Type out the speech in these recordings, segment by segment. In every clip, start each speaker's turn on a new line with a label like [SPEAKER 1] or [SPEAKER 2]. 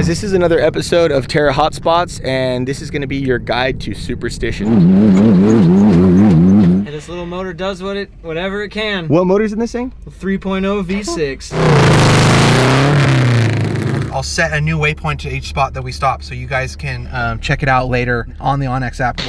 [SPEAKER 1] Guys, this is another episode of Terra HOTSPOTS, and this is going to be your guide to Superstition.
[SPEAKER 2] And this little motor does whatever it can.
[SPEAKER 1] What motor's in this thing?
[SPEAKER 2] 3.0 V6.
[SPEAKER 3] I'll set a new waypoint to each spot that we stop, so you guys can check it out later on the onX app.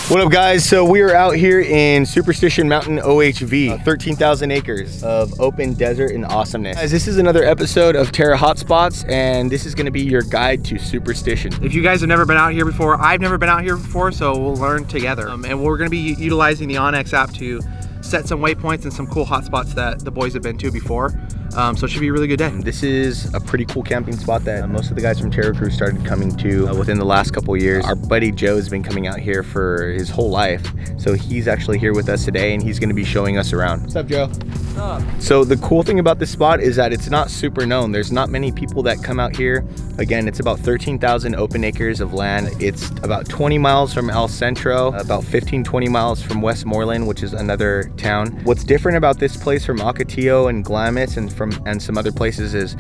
[SPEAKER 1] What up, guys? So we are out here in Superstition Mountain OHV, 13,000 acres of open desert and awesomeness. Guys, this is another episode of Terra HOTSPOTS, and this is going to be your guide to Superstition.
[SPEAKER 3] If you guys have never been out here before, I've never been out here before, so we'll learn together. And we're going to be utilizing the onX app to set some waypoints and some cool hotspots that the boys have been to before. So it should be a really good day.
[SPEAKER 1] This is a pretty cool camping spot that most of the guys from Terra Crew started coming to within the last couple of years. Our buddy Joe has been coming out here for his whole life. So he's actually here with us today, and he's going to be showing us around. What's up, Joe?
[SPEAKER 2] What's up?
[SPEAKER 1] So the cool thing about this spot is that it's not super known. There's not many people that come out here. Again, it's about 13,000 open acres of land. It's about 20 miles from El Centro, about 15-20 miles from Westmoreland, which is another town. What's different about this place from Ocotillo and Glamis and some other places is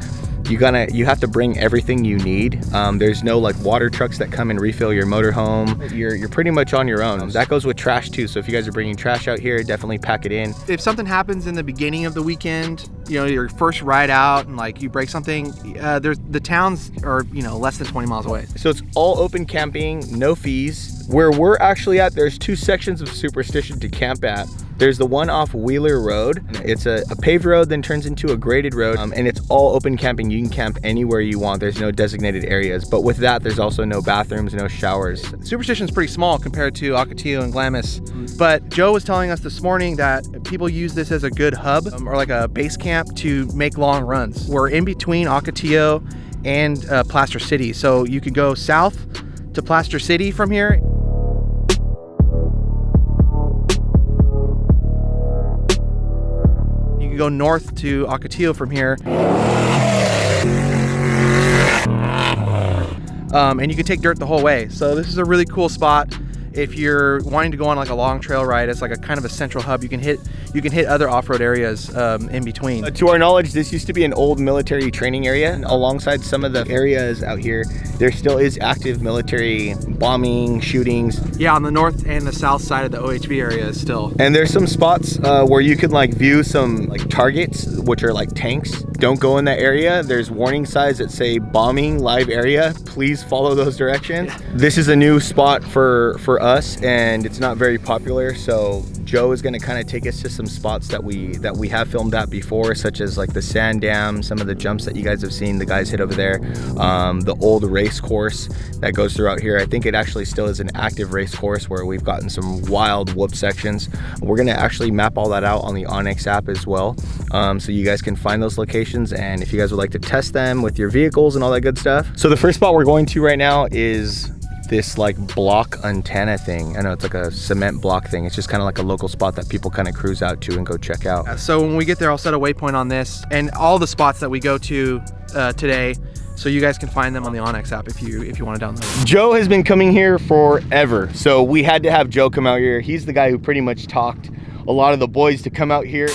[SPEAKER 1] you have to bring everything you need. There's no like water trucks that come and refill your motorhome. You're pretty much on your own. That goes with trash too. So if you guys are bringing trash out here, definitely pack it in.
[SPEAKER 3] If something happens in the beginning of the weekend, you know, your first ride out and like you break something, the towns are, you know, less than 20 miles away.
[SPEAKER 1] So it's all open camping, no fees. Where we're actually at, there's two sections of Superstition to camp at. There's the one off Wheeler Road. It's a paved road, then turns into a graded road, and it's all open camping. You can camp anywhere you want. There's no designated areas, but with that, there's also no bathrooms, no showers.
[SPEAKER 3] Superstition's pretty small compared to Ocotillo and Glamis, but Joe was telling us this morning that people use this as a good hub or like a base camp to make long runs. We're in between Ocotillo and Plaster City, so you could go south to Plaster City from here. Go north to Ocotillo from here, and you can take dirt the whole way. So this is a really cool spot if you're wanting to go on like a long trail ride. It's like a kind of a central hub. You can hit other off-road areas in between.
[SPEAKER 1] To our knowledge, this used to be an old military training area. And alongside some of the areas out here, there still is active military bombing, shootings.
[SPEAKER 3] Yeah, on the north and the south side of the OHV area still.
[SPEAKER 1] And there's some spots where you could like view some like targets, which are like tanks. Don't go in that area. There's warning signs that say bombing live area. Please follow those directions. Yeah. This is a new spot for us, and it's not very popular. So Joe is going to kind of take us to some spots that we have filmed at before, such as like the sand dam, some of the jumps that you guys have seen the guys hit over there, the old race course that goes throughout here. I think it actually still is an active race course where we've gotten some wild whoop sections. We're going to actually map all that out on the onX app as well, so you guys can find those locations, and if you guys would like to test them with your vehicles and all that good stuff. So the first spot we're going to right now is this like block antenna thing. I know it's like a cement block thing. It's just kind of like a local spot that people kind of cruise out to and go check out.
[SPEAKER 3] So when we get there, I'll set a waypoint on this and all the spots that we go to today, so you guys can find them on the onX app if you want to download it.
[SPEAKER 1] Joe has been coming here forever, so we had to have Joe come out here. He's the guy who pretty much talked a lot of the boys to come out here.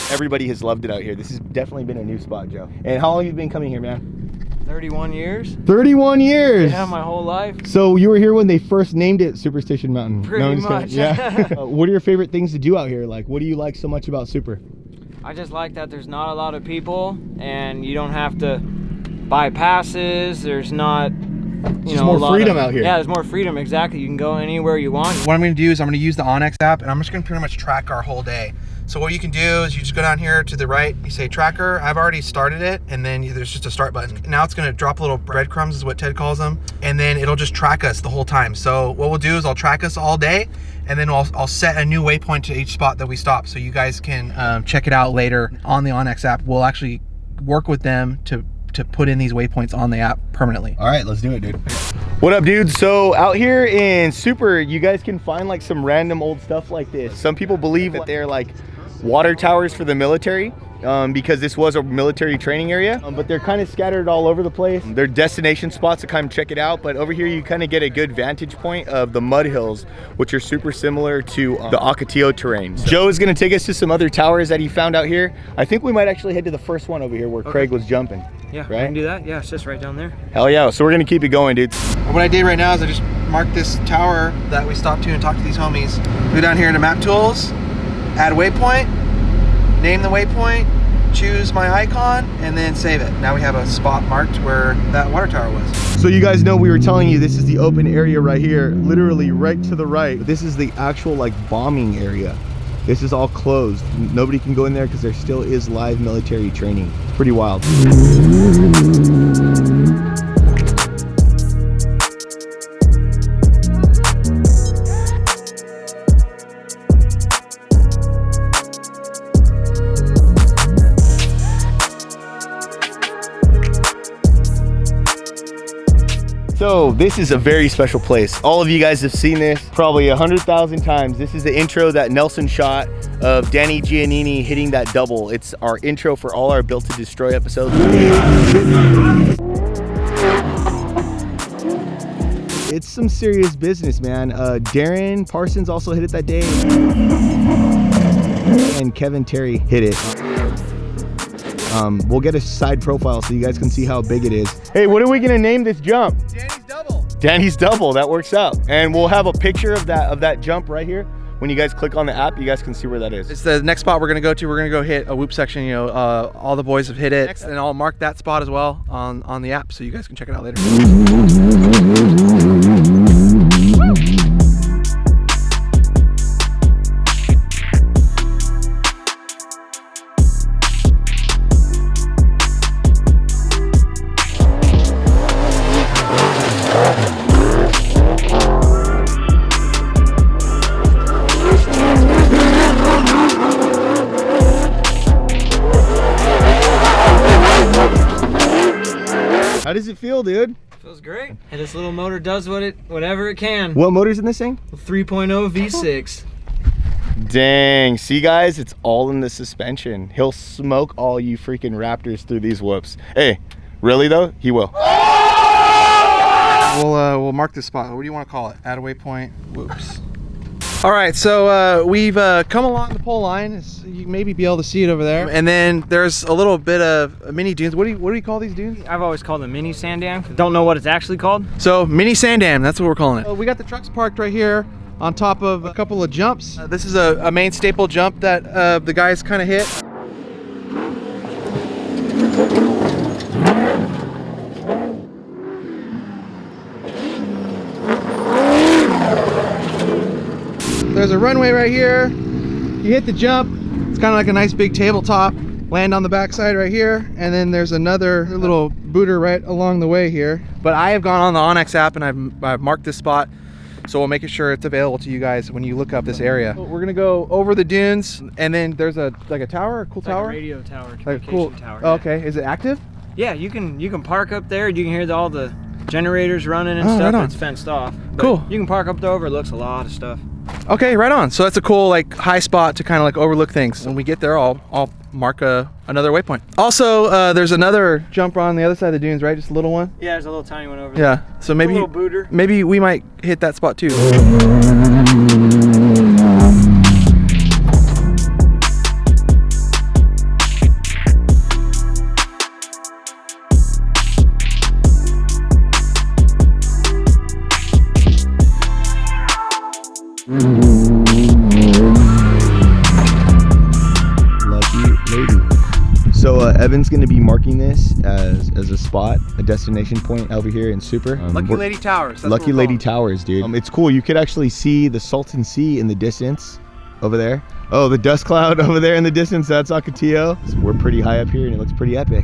[SPEAKER 1] Everybody has loved it out here. This has definitely been a new spot, Joe. And how long have you been coming here, man?
[SPEAKER 2] 31 years.
[SPEAKER 1] 31 years?
[SPEAKER 2] Yeah, my whole life.
[SPEAKER 1] So you were here when they first named it Superstition Mountain.
[SPEAKER 2] Pretty much.
[SPEAKER 1] Yeah. What are your favorite things to do out here? Like, what do you like so much about Super?
[SPEAKER 2] I just like that there's not a lot of people and you don't have to buy passes. There's not
[SPEAKER 1] There's more freedom out here.
[SPEAKER 2] Yeah, there's more freedom, exactly. You can go anywhere you want.
[SPEAKER 3] What I'm going to do is I'm going to use the onX app, and I'm just going to pretty much track our whole day. So what you can do is you just go down here to the right, you say tracker. I've already started it, and then there's just a start button. Now it's gonna drop little breadcrumbs is what Ted calls them, and then it'll just track us the whole time. So what we'll do is I'll track us all day, and then I'll set a new waypoint to each spot that we stop, so you guys can check it out later on the onX app. We'll actually work with them to put in these waypoints on the app permanently.
[SPEAKER 1] All right, let's do it, dude. What up, dude? So out here in Super, you guys can find like some random old stuff like this. Some people believe that they're like water towers for the military, because this was a military training area, but they're kind of scattered all over the place. They're destination spots to come check it out, but over here you kind of get a good vantage point of the mud hills, which are super similar to the Ocotillo terrain. Joe is going to take us to some other towers that he found out here. I think we might actually head to the first one over here where Craig was jumping.
[SPEAKER 2] Yeah,
[SPEAKER 1] right?
[SPEAKER 2] we can do that. Yeah, it's just right down there.
[SPEAKER 1] Hell yeah, so we're going to keep it going, dude.
[SPEAKER 3] What I did right now is I just marked this tower that we stopped to and talked to these homies. Go down here into map tools, add waypoint, name the waypoint, choose my icon, and then save it. Now we have a spot marked where that water tower was.
[SPEAKER 1] So you guys know we were telling you this is the open area right here, literally right to the right. This is the actual like bombing area. This is all closed. Nobody can go in there because there still is live military training. Pretty wild. So this is a very special place. All of you guys have seen this probably 100,000 times. This is the intro that Nelson shot of Danny Giannini hitting that double. It's our intro for all our Built to Destroy episodes. It's some serious business, man. Darren Parsons also hit it that day. And Kevin Terry hit it. We'll get a side profile so you guys can see how big it is. Hey, what are we gonna name this jump?
[SPEAKER 3] Danny's double.
[SPEAKER 1] Danny's double, that works out. And we'll have a picture of that jump right here. When you guys click on the app, you guys can see where that is.
[SPEAKER 3] It's the next spot we're gonna go to. We're gonna go hit a whoop section. You know, all the boys have hit it. Next, and I'll mark that spot as well on the app so you guys can check it out later.
[SPEAKER 1] How does it feel, dude?
[SPEAKER 2] Feels great. And this little motor does whatever it can.
[SPEAKER 1] What motor's in this thing?
[SPEAKER 2] 3.0 V6.
[SPEAKER 1] Dang, see guys, it's all in the suspension. He'll smoke all you freaking Raptors through these whoops. Hey, really though? He will.
[SPEAKER 3] We'll mark this spot. What do you want to call it? Add a waypoint. Whoops. All right, so we've come along the pole line. You can maybe be able to see it over there. And then there's a little bit of mini dunes. What do you call these dunes?
[SPEAKER 2] I've always called them mini sand dam. Don't know what it's actually called.
[SPEAKER 3] So mini sand dam, that's what we're calling it. We got the trucks parked right here on top of a couple of jumps. This is a main staple jump that the guys kind of hit. There's a runway right here. You hit the jump. It's kind of like a nice big tabletop. Land on the backside right here, and then there's another little booter right along the way here. But I have gone on the onX app and I've marked this spot, so we'll make sure it's available to you guys when you look up this area. We're gonna go over the dunes, and then there's a tower, a cool tower,
[SPEAKER 2] like a radio tower,
[SPEAKER 3] like a cool
[SPEAKER 2] tower.
[SPEAKER 3] Oh, okay, is it active?
[SPEAKER 2] Yeah, you can park up there. You can hear all the generators running and stuff.
[SPEAKER 3] Right on.
[SPEAKER 2] It's fenced off. But
[SPEAKER 3] Cool.
[SPEAKER 2] You can park up there, overlooks a lot of stuff.
[SPEAKER 3] Okay, right on. So that's a cool like high spot to kind of like overlook things. When we get there, I'll mark another waypoint. Also, there's another jump on the other side of the dunes, right? Just a little one.
[SPEAKER 2] Yeah, there's a little tiny one over there.
[SPEAKER 3] Yeah. So maybe
[SPEAKER 2] a little booter.
[SPEAKER 3] Maybe we might hit that spot too.
[SPEAKER 1] So Evan's going to be marking this as a spot, a destination point over here in Super.
[SPEAKER 3] Lucky Lady Towers. That's
[SPEAKER 1] Lucky Lady Towers, dude. It's cool. You could actually see the Salton Sea in the distance over there. Oh, the dust cloud over there in the distance, that's Ocotillo. So we're pretty high up here and it looks pretty epic.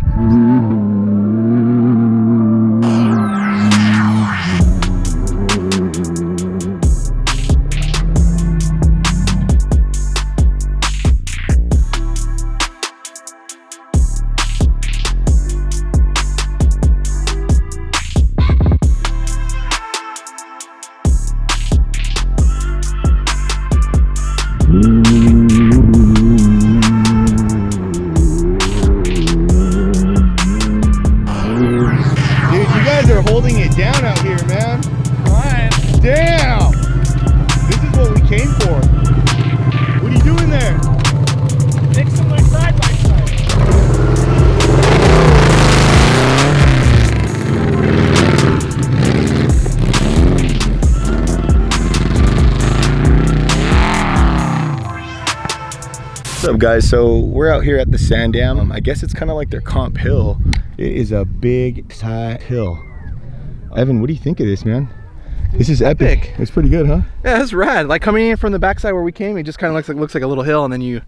[SPEAKER 1] Holding it down out here, man.
[SPEAKER 2] Right.
[SPEAKER 1] Damn! This is what we came for. What are you doing there?
[SPEAKER 2] Fixing my side by side.
[SPEAKER 1] What's up, guys? So we're out here at the sand dam. I guess it's kind of like their comp hill. It is a big high hill. Evan, what do you think of this, man? This is epic. It's pretty good, huh?
[SPEAKER 3] Yeah, it's rad. Like coming in from the backside where we came, it just kind of looks like a little hill, and then you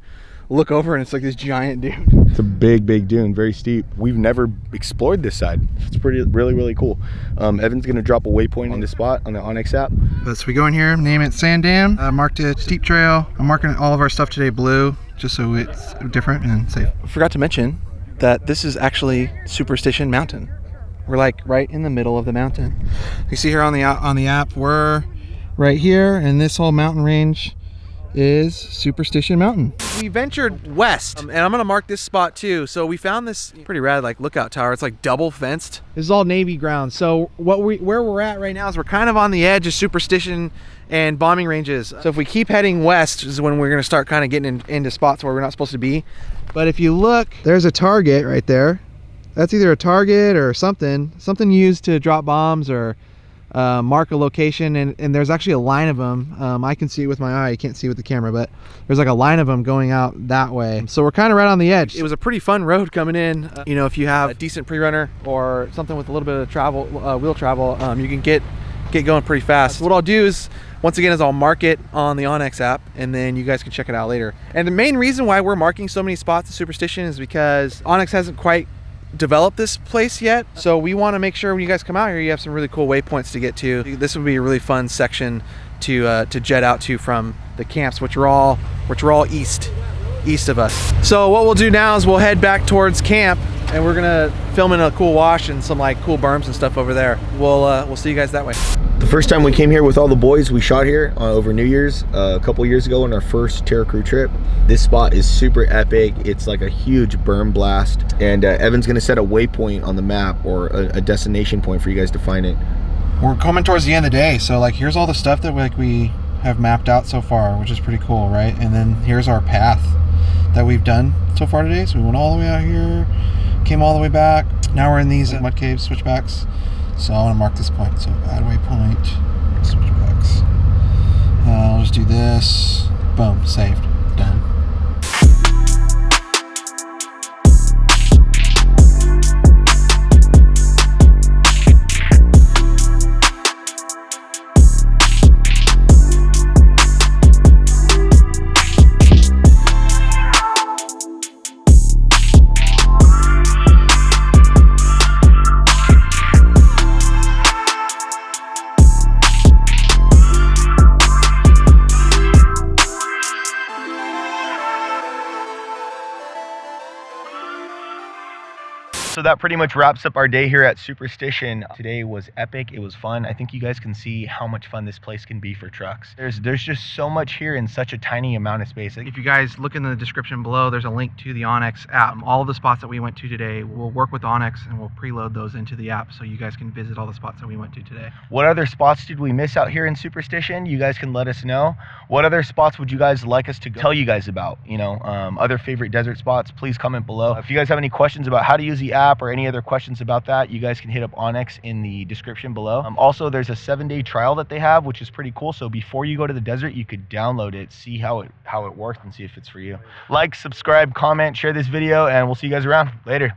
[SPEAKER 3] look over and it's like this giant dune.
[SPEAKER 1] It's a big dune, very steep. We've never explored this side. It's really cool. Evan's gonna drop a waypoint on this spot on the Onyx app.
[SPEAKER 3] So we go in here, name it Sand Dam, marked it steep trail. I'm marking all of our stuff today blue, just so it's different and safe. I forgot to mention that this is actually Superstition Mountain. We're like right in the middle of the mountain. You see here on the app, we're right here, and this whole mountain range is Superstition Mountain. We ventured west, and I'm gonna mark this spot too. So we found this pretty rad like lookout tower. It's like double fenced. This is all Navy ground. So where we're at right now is we're kind of on the edge of Superstition and bombing ranges. So if we keep heading west is when we're gonna start kind of getting into spots where we're not supposed to be. But if you look, there's a target right there. That's either a target or something used to drop bombs or mark a location, and there's actually a line of them. I can see it with my eye, you can't see it with the camera, but there's like a line of them going out that way. So we're kind of right on the edge. It was a pretty fun road coming in. You know, if you have a decent pre-runner or something with a little bit of travel, wheel travel, you can get going pretty fast. So what I'll do is, once again, I'll mark it on the Onyx app, and then you guys can check it out later. And the main reason why we're marking so many spots at Superstition is because Onyx hasn't quite developed this place yet, so we want to make sure when you guys come out here you have some really cool waypoints to get to. This would be a really fun section to jet out to from the camps, which are all east of us. So what we'll do now is we'll head back towards camp, and we're gonna film in a cool wash and some like cool berms and stuff over there. We'll see you guys that way.
[SPEAKER 1] The first time we came here with all the boys, we shot here over New Year's a couple years ago on our first Terra crew trip. This spot is super epic. It's like a huge berm blast, and Evan's gonna set a waypoint on the map, or a destination point for you guys to find it.
[SPEAKER 3] We're coming towards the end of the day, so like here's all the stuff that we have mapped out so far, which is pretty cool, right? And then here's our path that we've done so far today. So we went all the way out here, came all the way back. Now we're in these mud caves, switchbacks. So I want to mark this point. So add waypoint, switchbacks. I'll just do this. Boom, saved, done.
[SPEAKER 1] So that pretty much wraps up our day here at Superstition. Today was epic. It was fun. I think you guys can see how much fun this place can be for trucks. There's just so much here in such a tiny amount of space.
[SPEAKER 3] If you guys look in the description below, there's a link to the Onyx app. All of the spots that we went to today, we'll work with Onyx and we'll preload those into the app so you guys can visit all the spots that we went to today.
[SPEAKER 1] What other spots did we miss out here in Superstition? You guys can let us know. What other spots would you guys like us to tell you guys about? You know, other favorite desert spots, please comment below. If you guys have any questions about how to use the app or any other questions about that, you guys can hit up Onyx in the description below. Also, there's a 7-day trial that they have, which is pretty cool. So before you go to the desert, you could download it, see how it works, and see if it's for you. Like, subscribe, comment, share this video, and we'll see you guys around. Later.